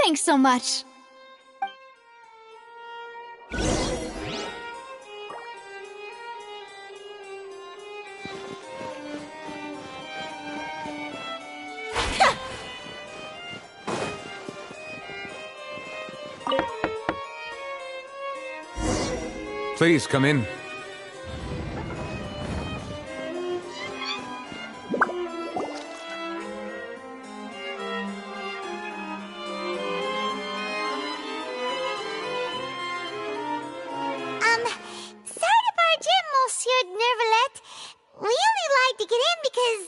Thanks so much. Please come in. Sorry to barge in, Monsieur Nervalet. We only lied to get in because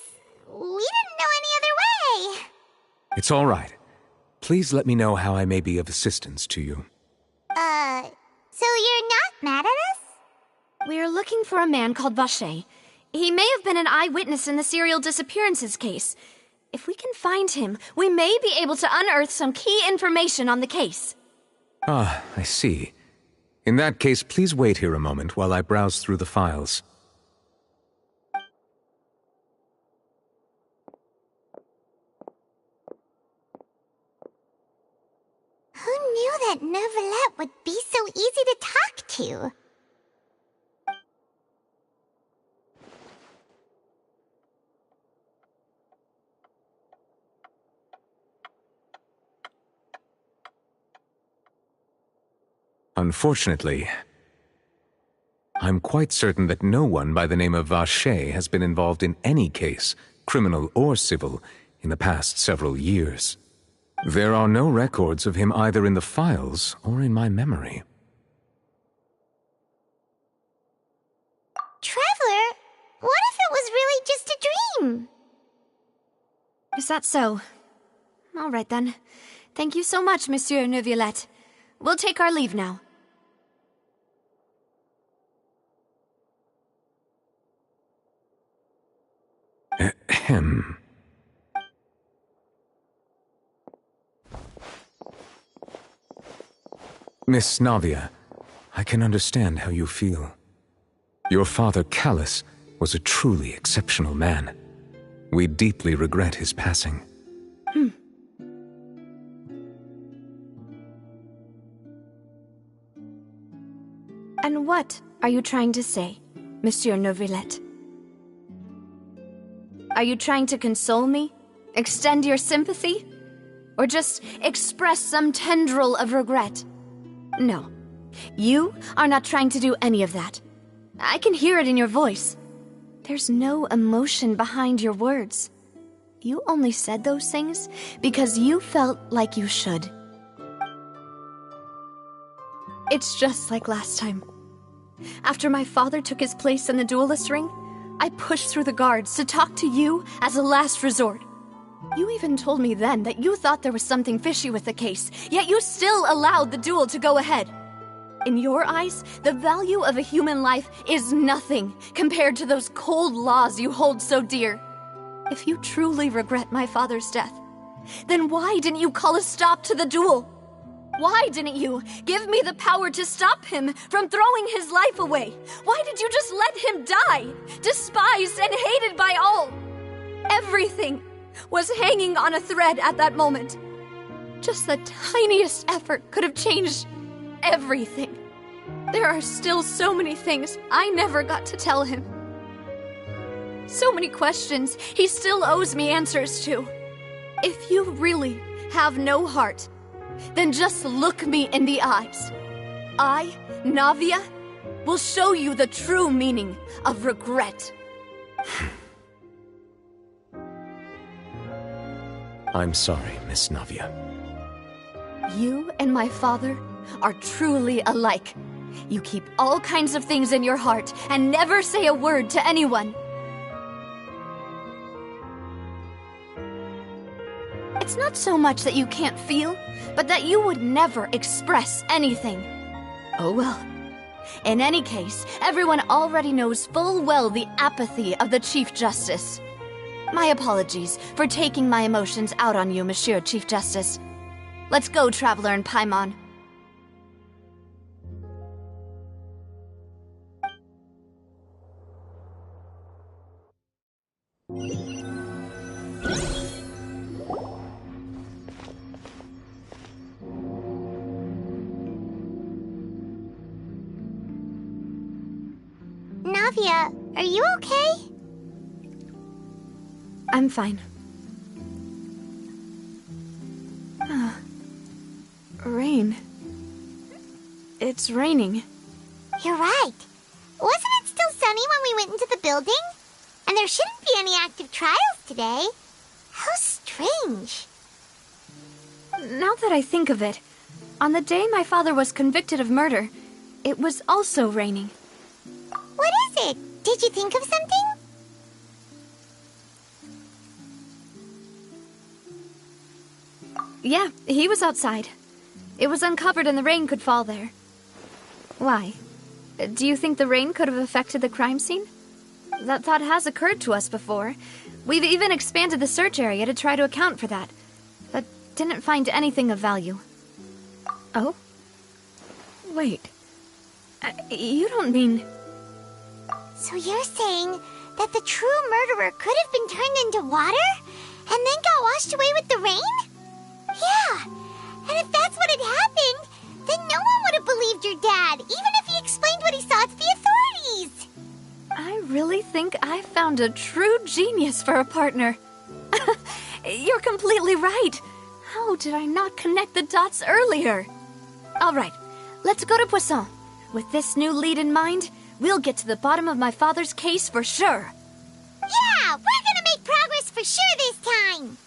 we didn't know any other way. It's all right. Please let me know how I may be of assistance to you. So you're not mad at us? We're looking for a man called Vacher. He may have been an eyewitness in the serial disappearances case. If we can find him, we may be able to unearth some key information on the case. Ah, I see. In that case, please wait here a moment while I browse through the files. Who knew that Nervalet would be so easy to talk to? Unfortunately, I'm quite certain that no one by the name of Vacher has been involved in any case, criminal or civil, in the past several years. There are no records of him either in the files or in my memory. Traveler, what if it was really just a dream? Is that so? All right then. Thank you so much, Monsieur Neuvillette. We'll take our leave now. Ahem. Miss Navia, I can understand how you feel. Your father, Callus, was a truly exceptional man. We deeply regret his passing. And what are you trying to say, Monsieur Neuvillette? Are you trying to console me? Extend your sympathy? Or just express some tendril of regret? No. You are not trying to do any of that. I can hear it in your voice. There's no emotion behind your words. You only said those things because you felt like you should. It's just like last time. After my father took his place in the duelist ring, I pushed through the guards to talk to you as a last resort. You even told me then that you thought there was something fishy with the case, yet you still allowed the duel to go ahead. In your eyes, the value of a human life is nothing compared to those cold laws you hold so dear. If you truly regret my father's death, then why didn't you call a stop to the duel? Why didn't you give me the power to stop him from throwing his life away? Why did you just let him die, despised and hated by all? Everything was hanging on a thread at that moment. Just the tiniest effort could have changed everything. There are still so many things I never got to tell him. So many questions he still owes me answers to. If you really have no heart, then just look me in the eyes. I, Navia, will show you the true meaning of regret. I'm sorry, Miss Navia. You and my father are truly alike. You keep all kinds of things in your heart and never say a word to anyone. It's not so much that you can't feel, but that you would never express anything. Oh well. In any case, everyone already knows full well the apathy of the Chief Justice. My apologies for taking my emotions out on you, Monsieur Chief Justice. Let's go, Traveler and Paimon. Octavia, are you okay? I'm fine. Rain. It's raining. You're right. Wasn't it still sunny when we went into the building? And there shouldn't be any active trials today. How strange. Now that I think of it, on the day my father was convicted of murder, it was also raining. What is it? Did you think of something? Yeah, he was outside. It was uncovered and the rain could fall there. Why? Do you think the rain could have affected the crime scene? That thought has occurred to us before. We've even expanded the search area to try to account for that, but didn't find anything of value. Oh? Wait. You don't mean... So you're saying that the true murderer could have been turned into water and then got washed away with the rain? Yeah, and if that's what had happened, then no one would have believed your dad, even if he explained what he saw to the authorities. I really think I found a true genius for a partner. You're completely right. How did I not connect the dots earlier? All right, let's go to Poisson. With this new lead in mind, we'll get to the bottom of my father's case for sure. Yeah, we're gonna make progress for sure this time.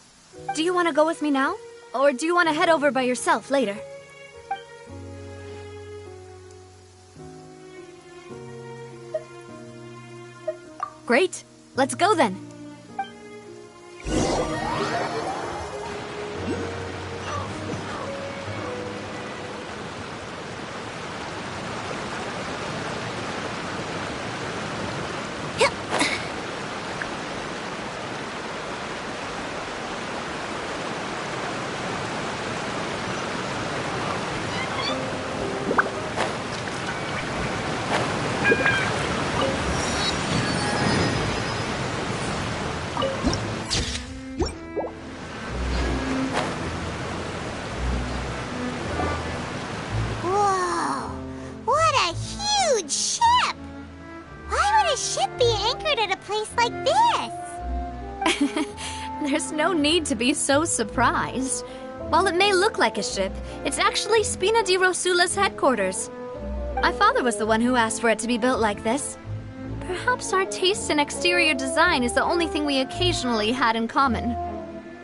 Do you want to go with me now? Or do you want to head over by yourself later? Great. Let's go then. Whoa, what a huge ship! Why would a ship be anchored at a place like this? There's no need to be so surprised. While it may look like a ship, it's actually Spina di Rosula's headquarters. My father was the one who asked for it to be built like this. Perhaps our taste in exterior design is the only thing we occasionally had in common.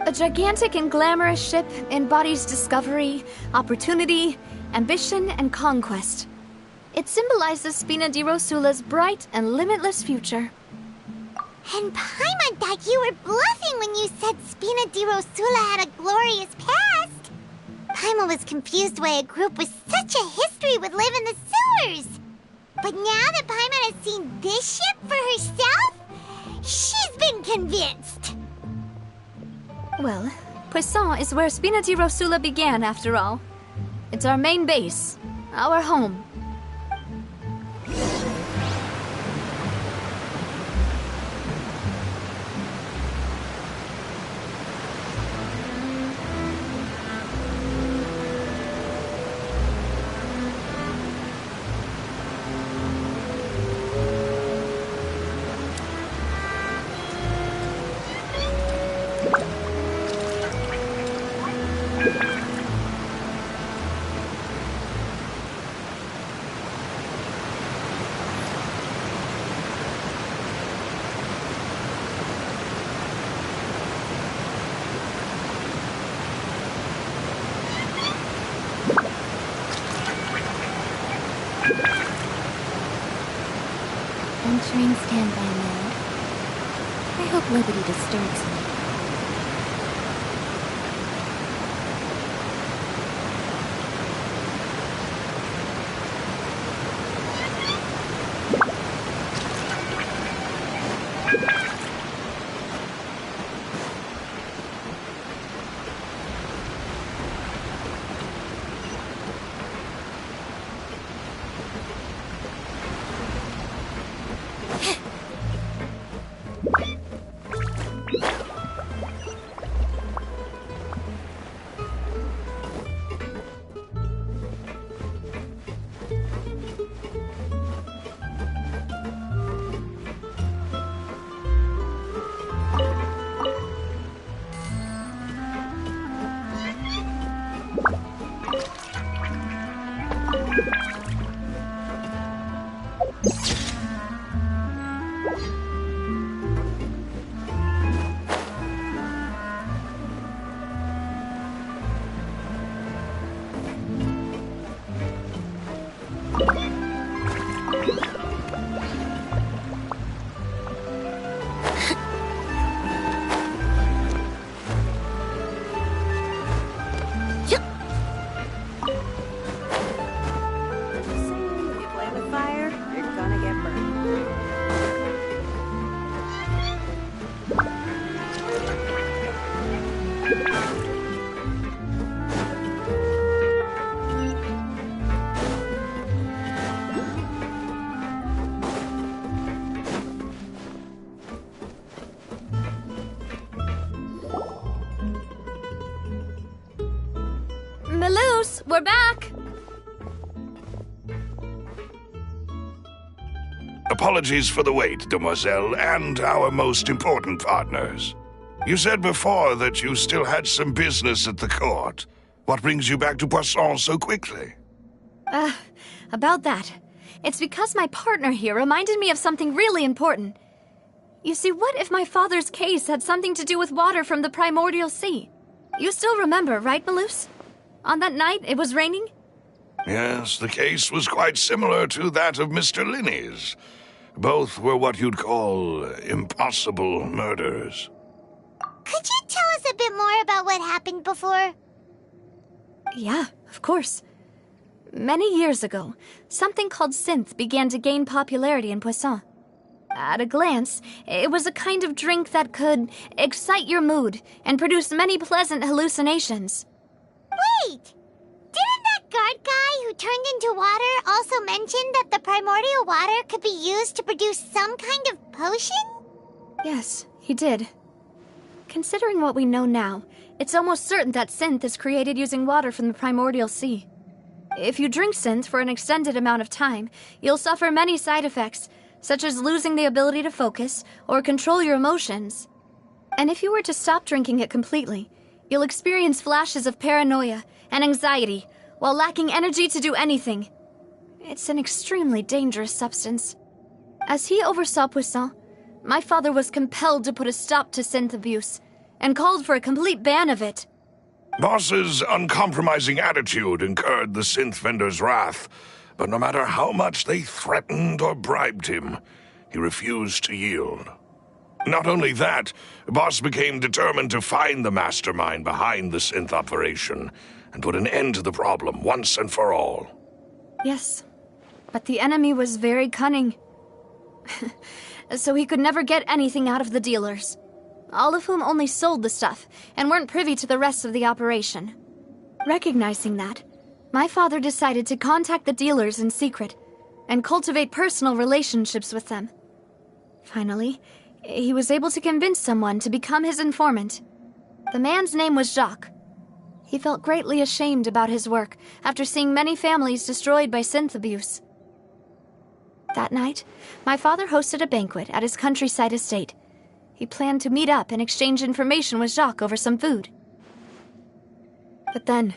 A gigantic and glamorous ship embodies discovery, opportunity, ambition, and conquest. It symbolizes Spina di Rosula's bright and limitless future. And Paimon thought you were bluffing when you said Spina di Rosula had a glorious past. Paimon was confused why a group with such a history would live in the sewers. But now that Paimon has seen this ship for herself, she's been convinced. Well, Poisson is where Spina di Rosula began, after all. It's our main base, our home. Entering standby mode. I hope nobody disturbs me. Melus, we're back! Apologies for the wait, demoiselle, and our most important partners. You said before that you still had some business at the court. What brings you back to Poisson so quickly? About that. It's because my partner here reminded me of something really important. You see, what if my father's case had something to do with water from the primordial sea? You still remember, right, Melus? On that night, it was raining? Yes, the case was quite similar to that of Mr. Linney's. Both were what you'd call impossible murders. Could you tell us a bit more about what happened before? Yeah, of course. Many years ago, something called synth began to gain popularity in Poisson. At a glance, it was a kind of drink that could excite your mood and produce many pleasant hallucinations. Wait! Didn't that guard guy who turned into water also mention that the primordial water could be used to produce some kind of potion? Yes, he did. Considering what we know now, it's almost certain that synth is created using water from the primordial sea. If you drink synth for an extended amount of time, you'll suffer many side effects, such as losing the ability to focus or control your emotions. And if you were to stop drinking it completely, you'll experience flashes of paranoia and anxiety while lacking energy to do anything. It's an extremely dangerous substance. As he oversaw Poisson, my father was compelled to put a stop to synth abuse and called for a complete ban of it. Boss's uncompromising attitude incurred the synth vendor's wrath, but no matter how much they threatened or bribed him, he refused to yield. Not only that, Boss became determined to find the mastermind behind the synth operation and put an end to the problem once and for all. Yes, but the enemy was very cunning. So he could never get anything out of the dealers, all of whom only sold the stuff and weren't privy to the rest of the operation. Recognizing that, my father decided to contact the dealers in secret and cultivate personal relationships with them. Finally, he was able to convince someone to become his informant. The man's name was Jacques. He felt greatly ashamed about his work after seeing many families destroyed by synth abuse. That night, my father hosted a banquet at his countryside estate. He planned to meet up and exchange information with Jacques over some food. But then,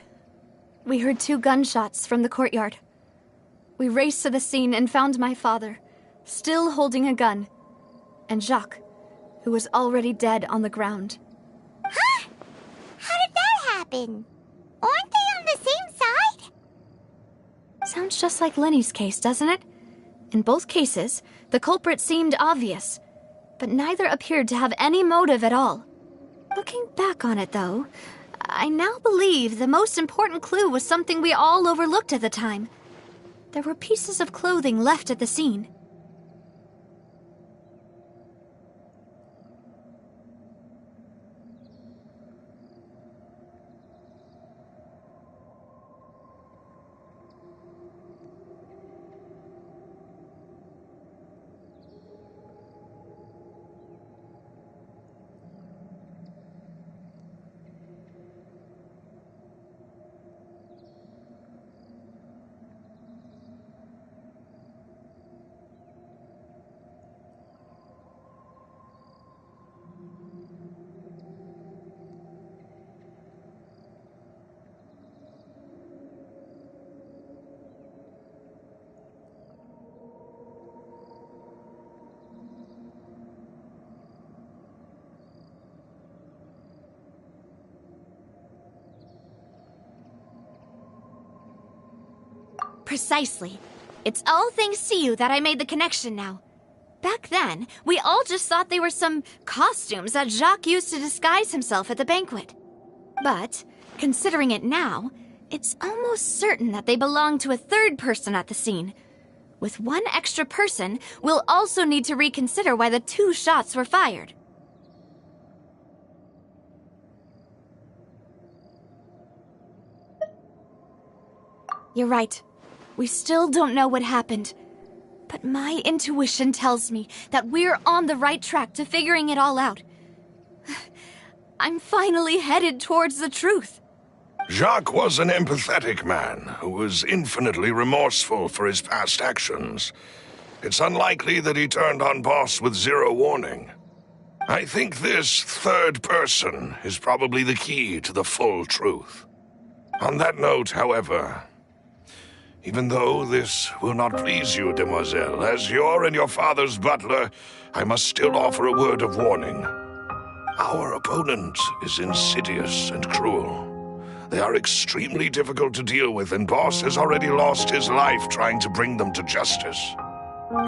we heard 2 gunshots from the courtyard. We raced to the scene and found my father, still holding a gun, and Jacques, who was already dead on the ground. Huh? How did that happen? Aren't they on the same side? Sounds just like Lenny's case, doesn't it? In both cases, the culprit seemed obvious, but neither appeared to have any motive at all. Looking back on it, though, I now believe the most important clue was something we all overlooked at the time. There were pieces of clothing left at the scene. Precisely. It's all thanks to you that I made the connection now. Back then, we all just thought they were some costumes that Jacques used to disguise himself at the banquet. But, considering it now, it's almost certain that they belong to a third person at the scene. With one extra person, we'll also need to reconsider why the 2 shots were fired. You're right. We still don't know what happened. But my intuition tells me that we're on the right track to figuring it all out. I'm finally headed towards the truth. Jacques was an empathetic man who was infinitely remorseful for his past actions. It's unlikely that he turned on Boss with 0 warning. I think this third person is probably the key to the full truth. On that note, however, even though this will not please you, demoiselle, as your and your father's butler, I must still offer a word of warning. Our opponent is insidious and cruel. They are extremely difficult to deal with, and Boss has already lost his life trying to bring them to justice.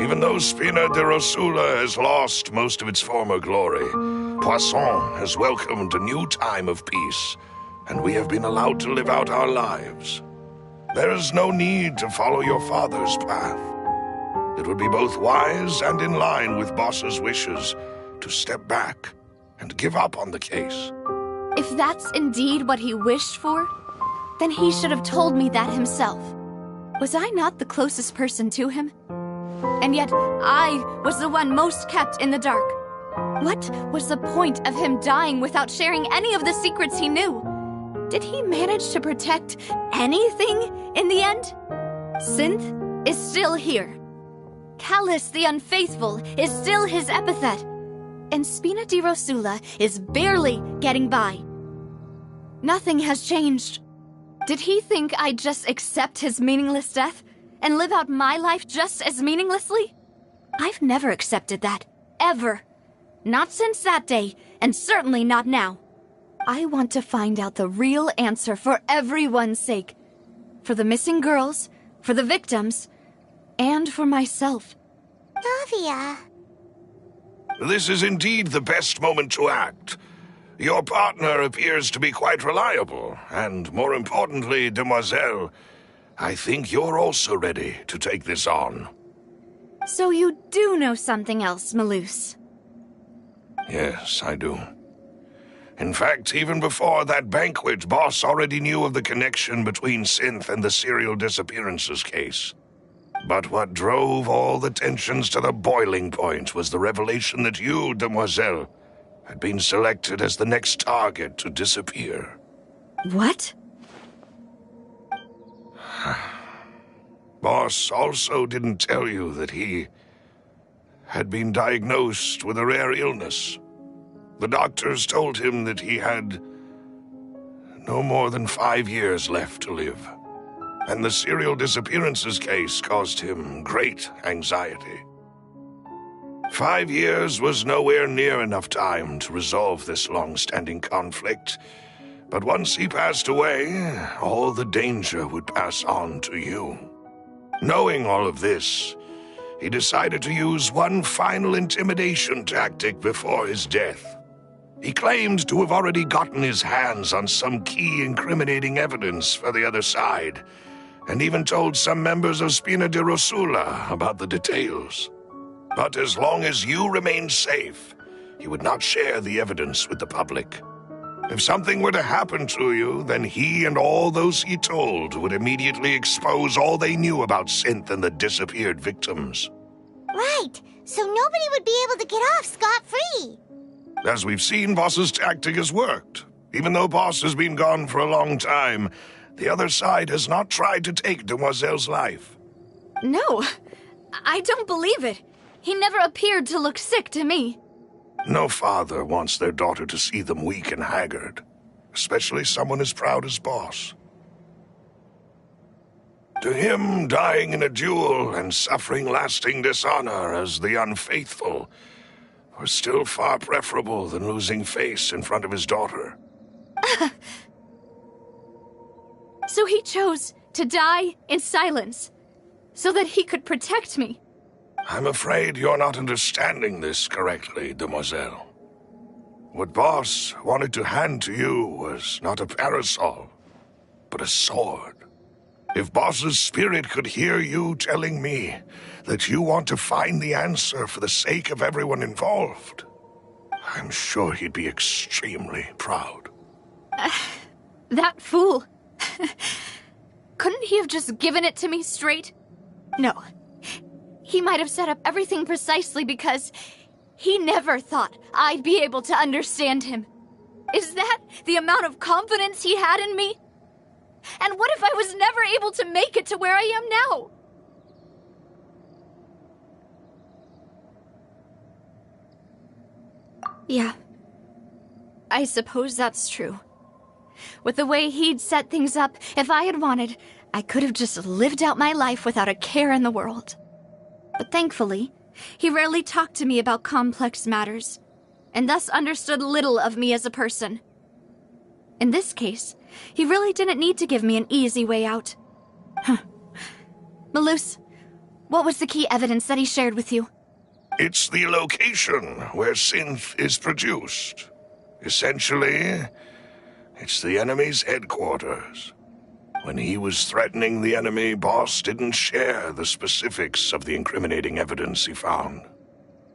Even though Spina di Rosula has lost most of its former glory, Poisson has welcomed a new time of peace, and we have been allowed to live out our lives. There is no need to follow your father's path. It would be both wise and in line with Boss's wishes to step back and give up on the case. If that's indeed what he wished for, then he should have told me that himself. Was I not the closest person to him? And yet, I was the one most kept in the dark. What was the point of him dying without sharing any of the secrets he knew? Did he manage to protect anything in the end? Synth is still here. Callus the Unfaithful is still his epithet. And Spina di Rosula is barely getting by. Nothing has changed. Did he think I'd just accept his meaningless death and live out my life just as meaninglessly? I've never accepted that. Ever. Not since that day, and certainly not now. I want to find out the real answer for everyone's sake. For the missing girls, for the victims, and for myself. Navia. This is indeed the best moment to act. Your partner appears to be quite reliable, and more importantly, demoiselle, I think you're also ready to take this on. So you do know something else, Malus? Yes, I do. In fact, even before that banquet, Boss already knew of the connection between Synth and the serial disappearances case. But what drove all the tensions to the boiling point was the revelation that you, demoiselle, had been selected as the next target to disappear. What? Boss also didn't tell you that he had been diagnosed with a rare illness. The doctors told him that he had no more than 5 years left to live, and the serial disappearances case caused him great anxiety. 5 years was nowhere near enough time to resolve this long-standing conflict, but once he passed away, all the danger would pass on to you. Knowing all of this, he decided to use one final intimidation tactic before his death. He claimed to have already gotten his hands on some key incriminating evidence for the other side, and even told some members of Spina di Rosula about the details. But as long as you remained safe, he would not share the evidence with the public. If something were to happen to you, then he and all those he told would immediately expose all they knew about Synth and the disappeared victims. Right, so nobody would be able to get off scot-free. As we've seen, Boss's tactic has worked. Even though Boss has been gone for a long time, the other side has not tried to take Demoiselle's life. No, I don't believe it. He never appeared to look sick to me. No father wants their daughter to see them weak and haggard, especially someone as proud as Boss. To him, dying in a duel and suffering lasting dishonor as the unfaithful was still far preferable than losing face in front of his daughter. So he chose to die in silence, so that he could protect me. I'm afraid you're not understanding this correctly, demoiselle. What Boss wanted to hand to you was not a parasol, but a sword. If Boss's spirit could hear you telling me that you want to find the answer for the sake of everyone involved, I'm sure he'd be extremely proud. That fool. Couldn't he have just given it to me straight? No. He might have set up everything precisely because he never thought I'd be able to understand him. Is that the amount of confidence he had in me? And what if I was never able to make it to where I am now? Yeah. I suppose that's true. With the way he'd set things up, if I had wanted, I could have just lived out my life without a care in the world. But thankfully, he rarely talked to me about complex matters, and thus understood little of me as a person. In this case, he really didn't need to give me an easy way out. Malus, what was the key evidence that he shared with you? It's the location where synth is produced. Essentially, it's the enemy's headquarters. When he was threatening the enemy, Boss didn't share the specifics of the incriminating evidence he found.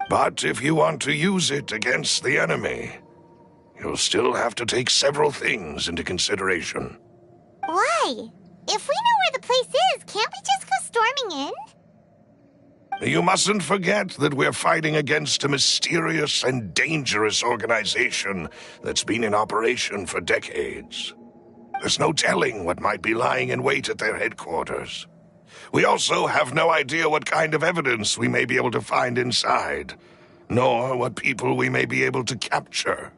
But if you want to use it against the enemy, you'll still have to take several things into consideration. Why? If we know where the place is, can't we just go storming in? You mustn't forget that we're fighting against a mysterious and dangerous organization that's been in operation for decades. There's no telling what might be lying in wait at their headquarters. We also have no idea what kind of evidence we may be able to find inside, nor what people we may be able to capture.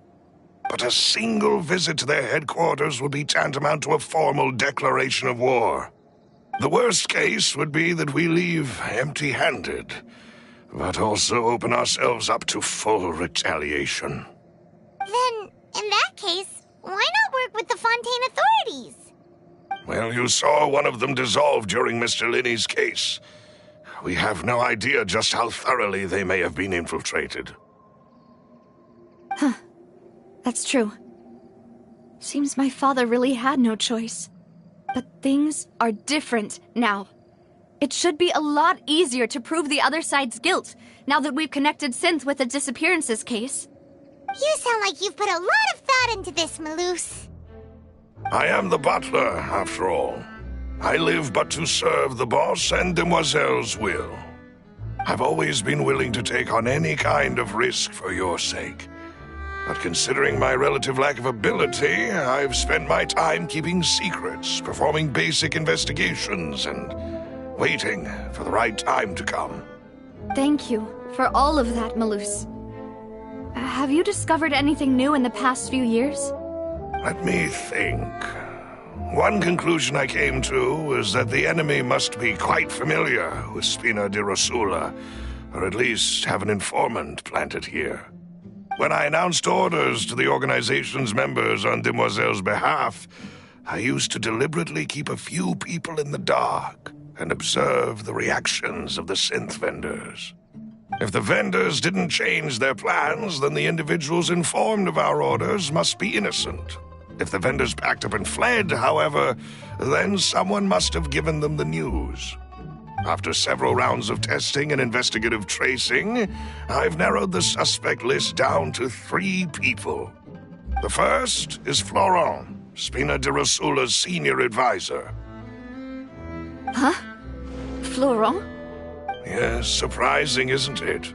But a single visit to their headquarters would be tantamount to a formal declaration of war. The worst case would be that we leave empty-handed, but also open ourselves up to full retaliation. Then, in that case, why not work with the Fontaine authorities? Well, you saw one of them dissolve during Mr. Linney's case. We have no idea just how thoroughly they may have been infiltrated. Huh. That's true. Seems my father really had no choice. But things are different now. It should be a lot easier to prove the other side's guilt, now that we've connected Synth with the disappearances case. You sound like you've put a lot of thought into this, Malus. I am the butler, after all. I live but to serve the boss and Demoiselle's will. I've always been willing to take on any kind of risk for your sake. But considering my relative lack of ability, I've spent my time keeping secrets, performing basic investigations, and waiting for the right time to come. Thank you for all of that, Malus. Have you discovered anything new in the past few years? Let me think. One conclusion I came to is that the enemy must be quite familiar with Spina di Rosula, or at least have an informant planted here. When I announced orders to the organization's members on Demoiselle's behalf, I used to deliberately keep a few people in the dark and observe the reactions of the synth vendors. If the vendors didn't change their plans, then the individuals informed of our orders must be innocent. If the vendors packed up and fled, however, then someone must have given them the news. After several rounds of testing and investigative tracing, I've narrowed the suspect list down to 3 people. The first is Florent, Spina di Rosula's senior advisor. Huh? Florent? Yes, surprising, isn't it?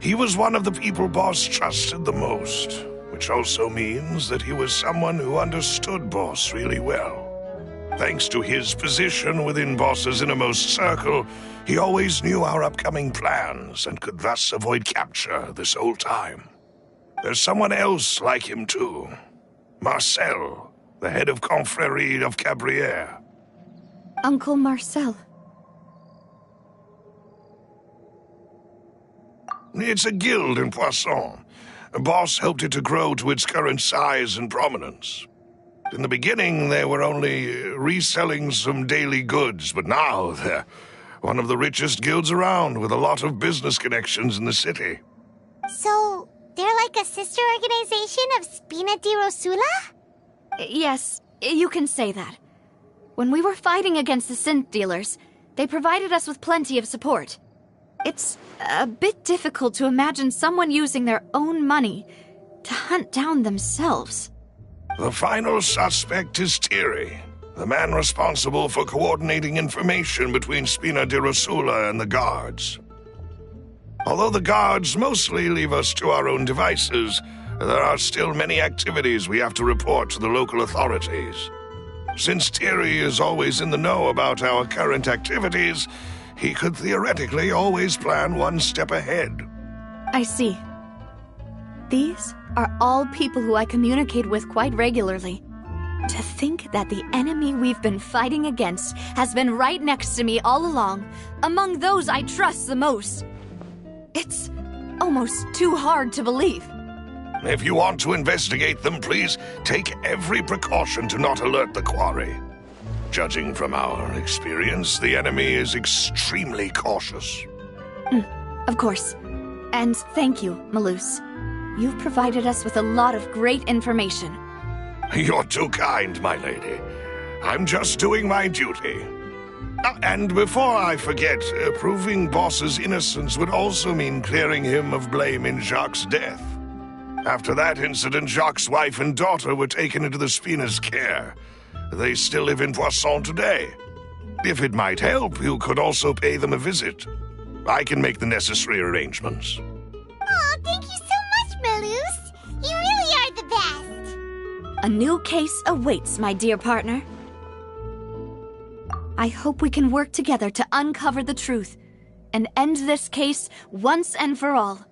He was one of the people Boss trusted the most, which also means that he was someone who understood Boss really well. Thanks to his position within Boss's innermost circle, he always knew our upcoming plans and could thus avoid capture this whole time. There's someone else like him too. Marcel, the head of Confrérie of Cabrières. Uncle Marcel. It's a guild in Poisson. Boss helped it to grow to its current size and prominence. In the beginning, they were only reselling some daily goods, but now they're one of the richest guilds around with a lot of business connections in the city. So, they're like a sister organization of Spina di Rosula? Yes, you can say that. When we were fighting against the synth dealers, they provided us with plenty of support. It's a bit difficult to imagine someone using their own money to hunt down themselves. The final suspect is Thierry, the man responsible for coordinating information between Spina di Rosula and the guards. Although the guards mostly leave us to our own devices, there are still many activities we have to report to the local authorities. Since Thierry is always in the know about our current activities, he could theoretically always plan one step ahead. I see. These are all people who I communicate with quite regularly. To think that the enemy we've been fighting against has been right next to me all along, among those I trust the most. It's almost too hard to believe. If you want to investigate them, please take every precaution to not alert the quarry. Judging from our experience, the enemy is extremely cautious. Of course. And thank you, Malus. You've provided us with a lot of great information. You're too kind, my lady. I'm just doing my duty. And before I forget, proving Boss's innocence would also mean clearing him of blame in Jacques' death. After that incident, Jacques' wife and daughter were taken into the Spina's care. They still live in Poisson today. If it might help, you could also pay them a visit. I can make the necessary arrangements. Aw, thank you so much, Malus. You really are the best. A new case awaits, my dear partner. I hope we can work together to uncover the truth and end this case once and for all.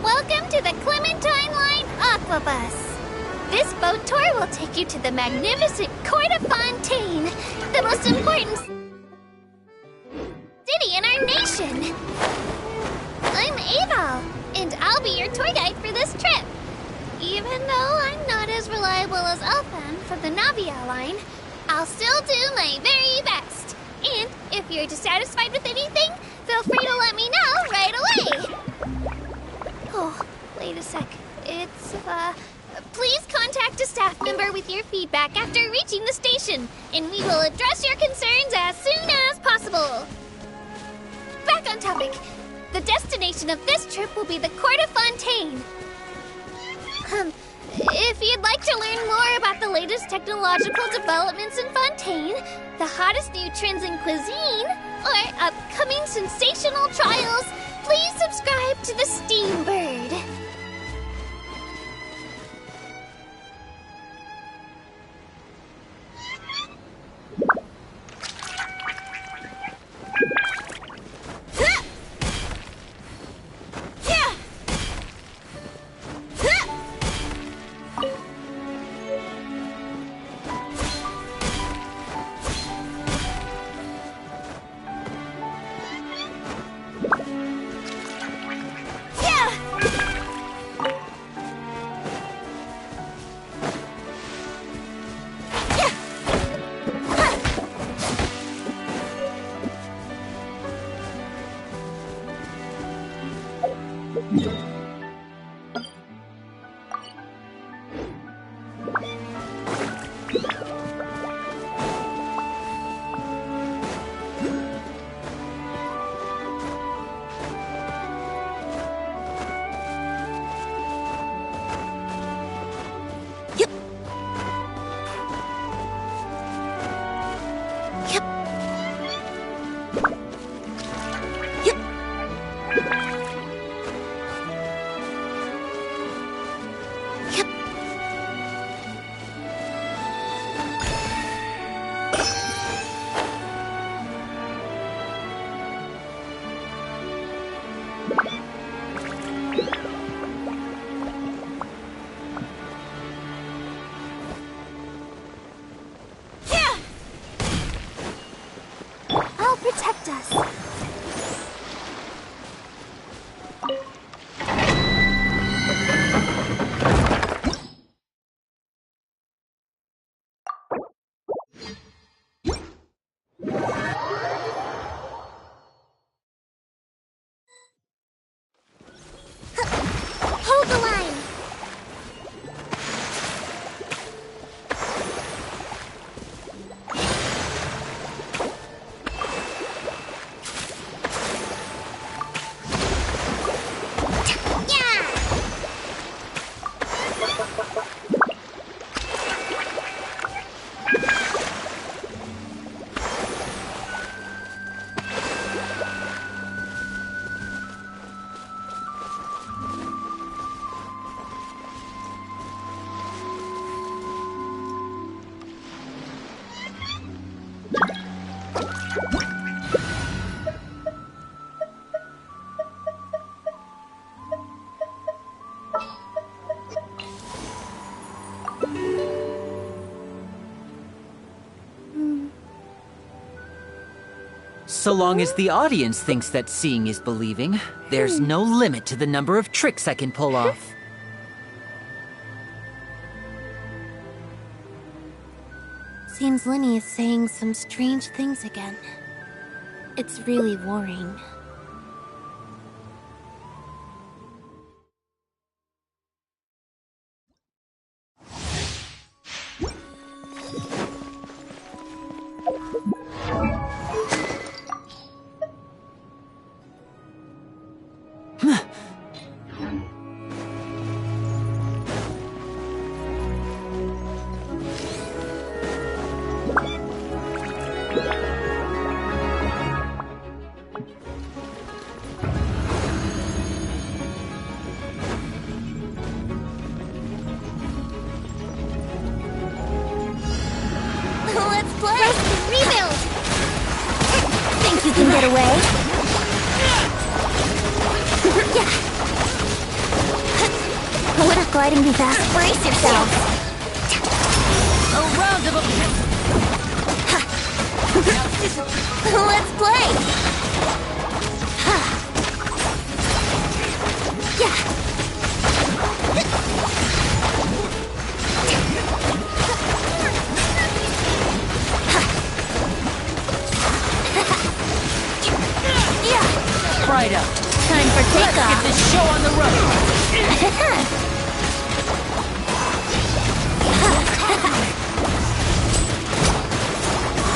Welcome to the Clementine Line Aquabus. This boat tour will take you to the magnificent Court of Fontaine, the most important city in our nation. I'm Aval, and I'll be your tour guide for this trip. Even though I'm not as reliable as Elfan from the Navia line, I'll still do my very best. And if you're dissatisfied with anything, feel free to let me know right away. Oh, wait a sec. It's, please contact a staff member with your feedback after reaching the station, and we will address your concerns as soon as possible. Back on topic. The destination of this trip will be the Court of Fontaine. If you'd like to learn more about the latest technological developments in Fontaine, the hottest new trends in cuisine, or upcoming sensational trials, please subscribe to the Steam Bird. Protect us. Hold the line. So long as the audience thinks that seeing is believing, there's no limit to the number of tricks I can pull off. Seems Linny is saying some strange things again. It's really worrying. Get away. Wouldn't gliding be fast? Brace yourself. A round of applause. Let's play. Right up. Time for takeoff. Let's get this show on the road.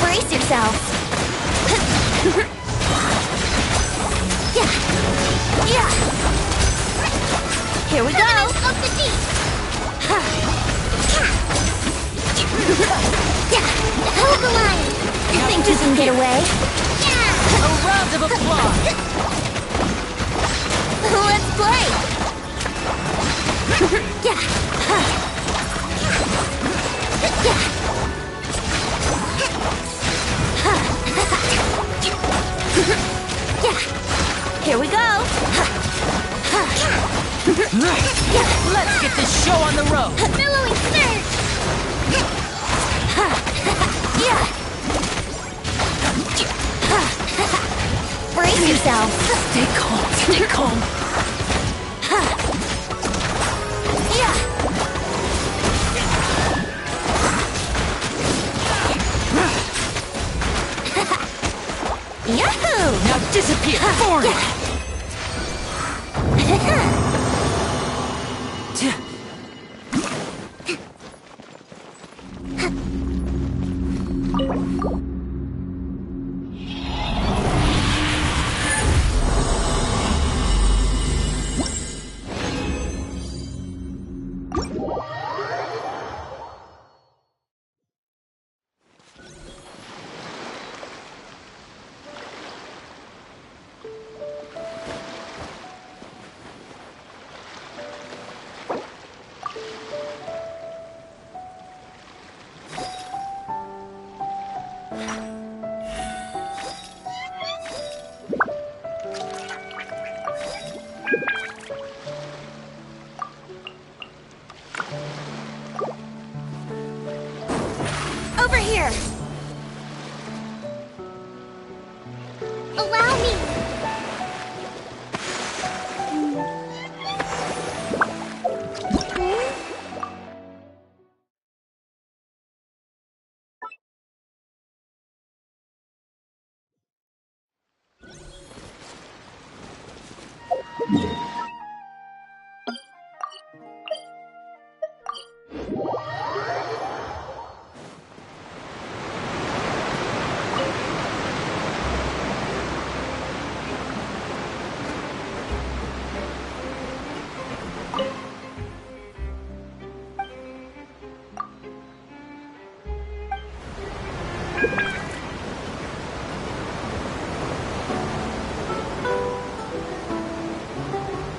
Brace yourself. Here we go. Up the deep. Hold the line! You think you can get away? A round of applause! Let's play! Here we go! Let's get this show on the road! Billowing surge! Brace yourself! Stay calm, stay calm. Yahoo! Now disappear, foreign! Over here! Allow me!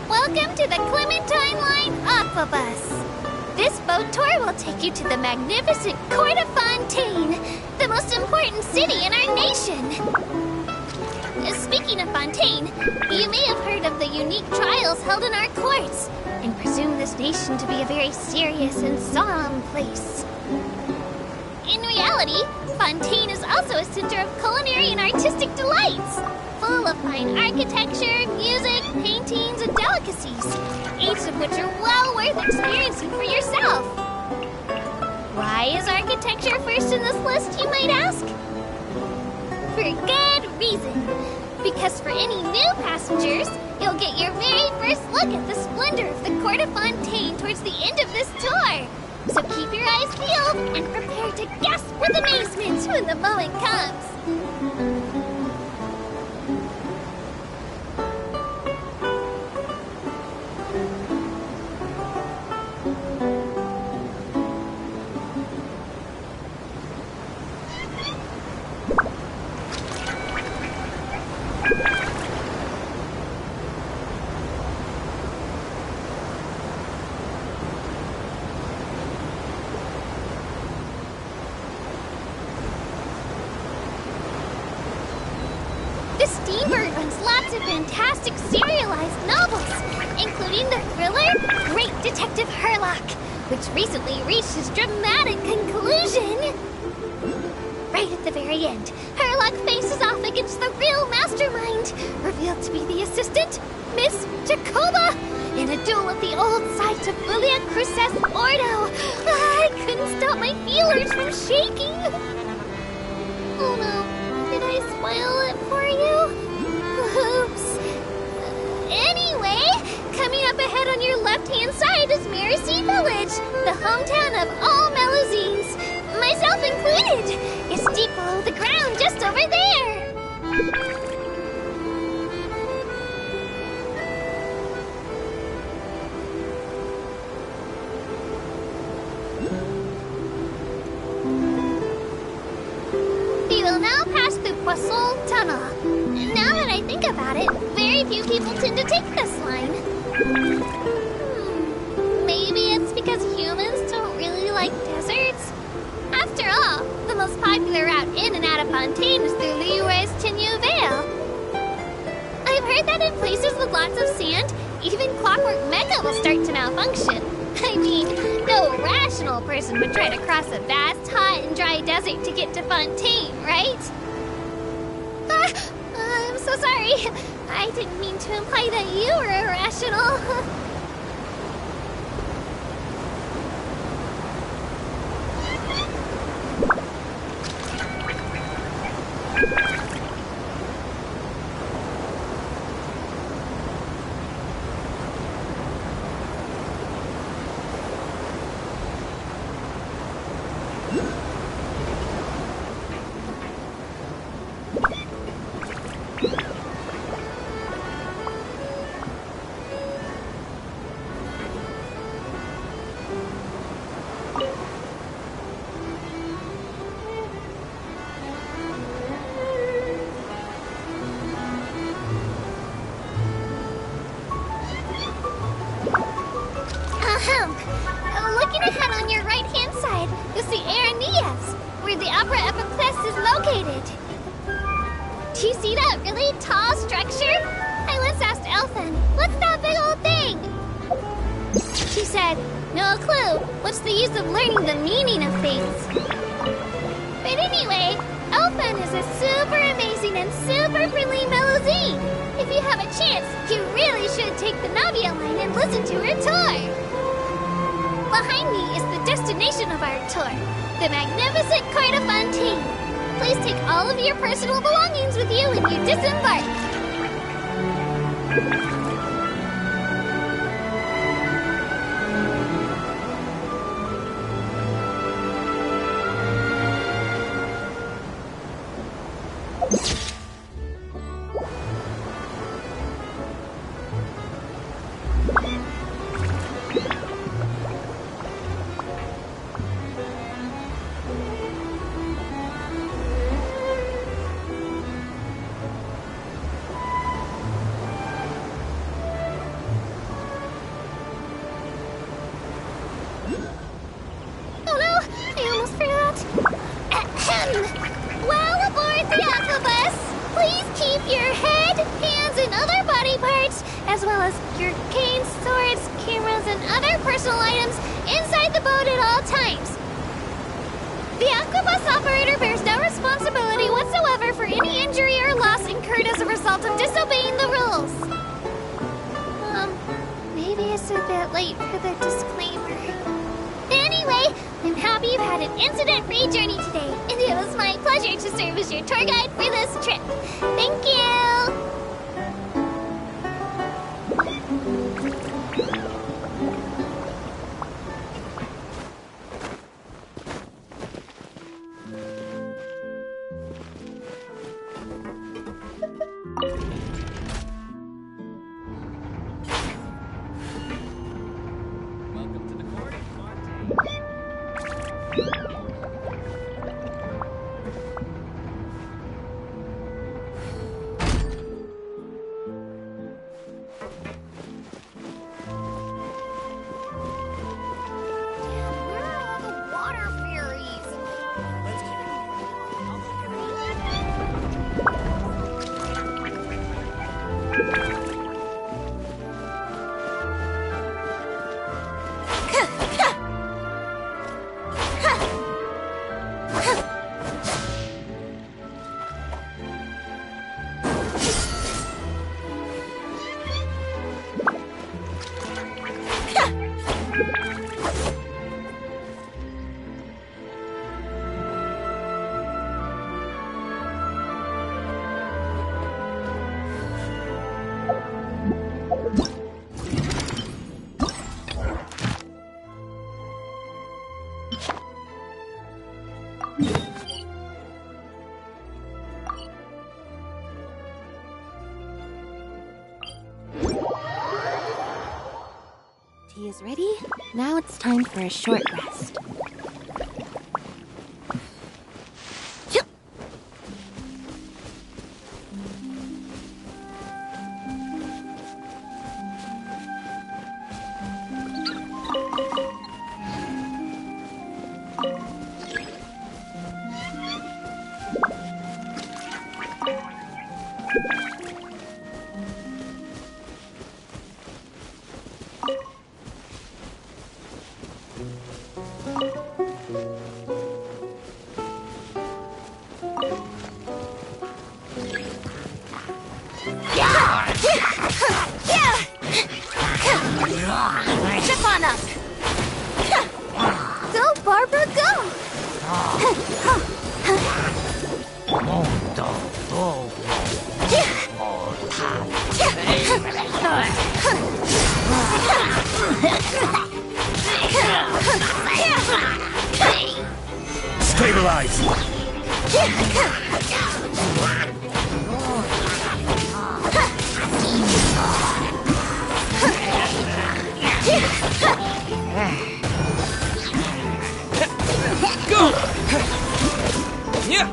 Welcome to the Clementine Line Aquabus. This boat tour will take you to the magnificent court of Fontaine, the most important city in our nation. Speaking of Fontaine, you may have heard of the unique trials held in our courts, and presume this nation to be a very serious and solemn place. In reality, Fontaine is also a center of culinary and artistic delights, full of fine architecture, music, paintings, and delicacies, each of which are well worth experiencing for yourself. Why is architecture first in this list, you might ask? For good reason. Because for any new passengers, you'll get your very first look at the splendor of the court of Fontaine towards the end of this tour. So keep your eyes peeled and prepare to gasp with amazement when the moment comes. The Steamboat runs lots of fantastic serialized novels, including the thriller Great Detective Herlock, which recently reached its dramatic conclusion. Right at the very end, Herlock faces off against the real mastermind, revealed to be the assistant, Miss Jacoba, in a duel at the old site of Julia Cruces Ordo. I couldn't stop my feelers from shaking. Oh no, did I spoil it for you? Oops. Anyway, coming up ahead on your left-hand side is Mercy Village, the hometown of all Melusines, myself included. It's deep below the ground, just over there. heard that in places with lots of sand, even clockwork mecha will start to malfunction. I mean, no rational person would try to cross a vast, hot, and dry desert to get to Fontaine, right? I'm so sorry. I didn't mean to imply that you were irrational. Looking ahead on your right-hand side, you'll see Aranias, where the Opera Epiclese is located. Do you see that really tall structure? I once asked Elfin, what's that big old thing? She said, no clue. What's the use of learning the meaning of things? But anyway, Elfin is a super amazing and super friendly Melusine. If you have a chance, you really should take the Navia line and listen to her tour. Behind me is the destination of our tour, the magnificent court of Fontaine. Please take all of your personal belongings with you when you disembark. Well, aboard the Aquabus, please keep your head, hands, and other body parts, as well as your canes, swords, cameras, and other personal items inside the boat at all times. The Aquabus operator bears no responsibility whatsoever for any injury or loss incurred as a result of disobeying the rules. Maybe it's a bit late for the disclaimer. Anyway, I'm happy you've had an incident-free journey today, and it was my pleasure to serve as your tour guide for this trip. Thank you! Welcome to the court of Fontaine. Tea is ready. Now it's time for a short rest. enough. Go, Barbara, go! Stabilize! Go! Yeah!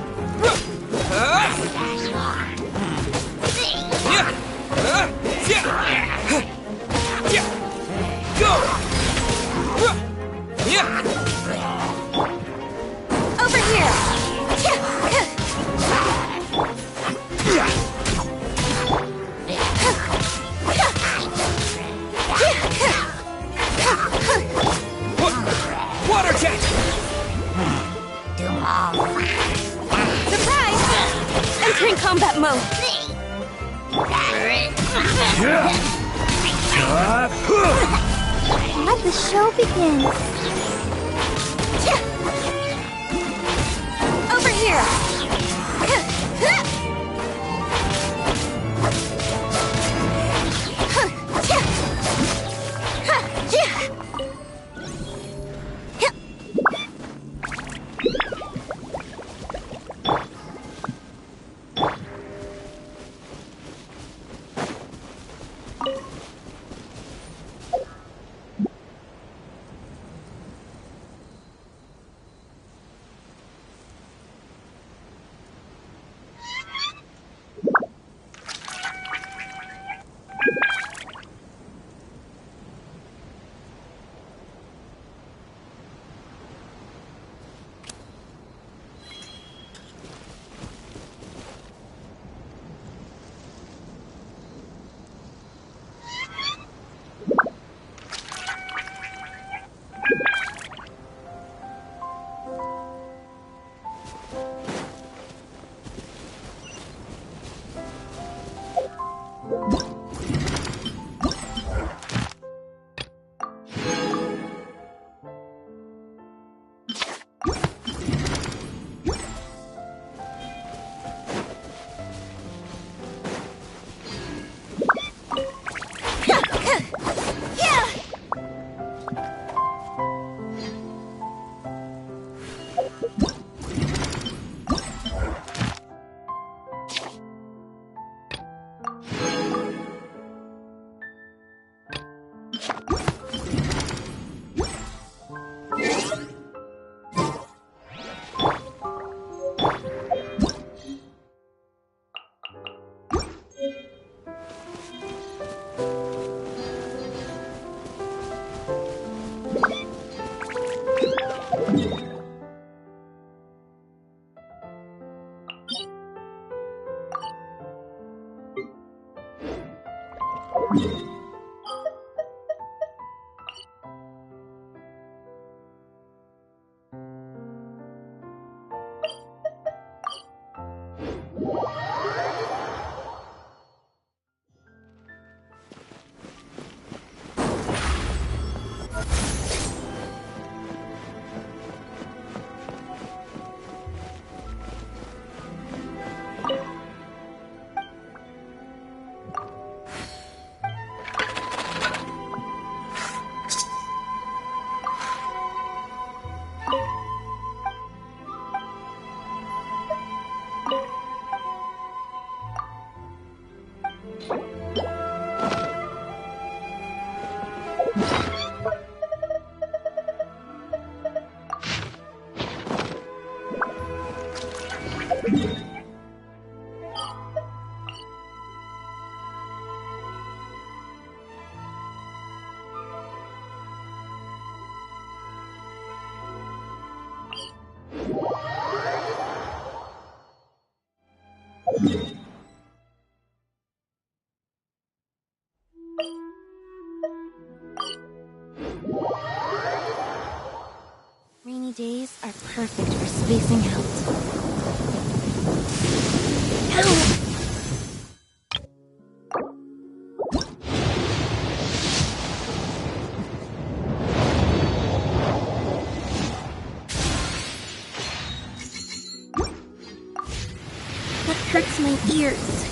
Over here. Water jet! Surprise! Entering combat mode. Let the show begin. Over here. hurts my ears.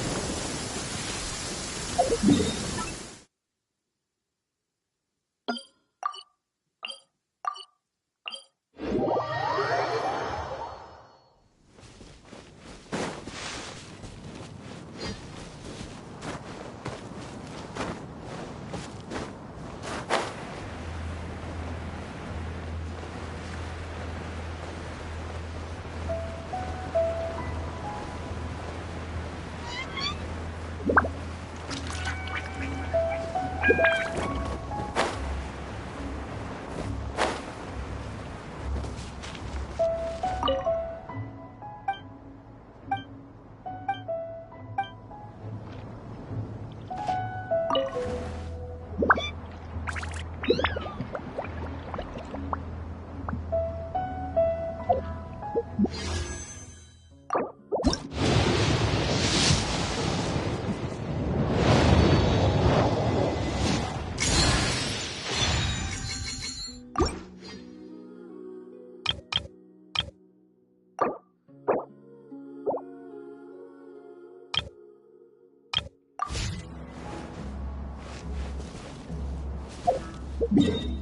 You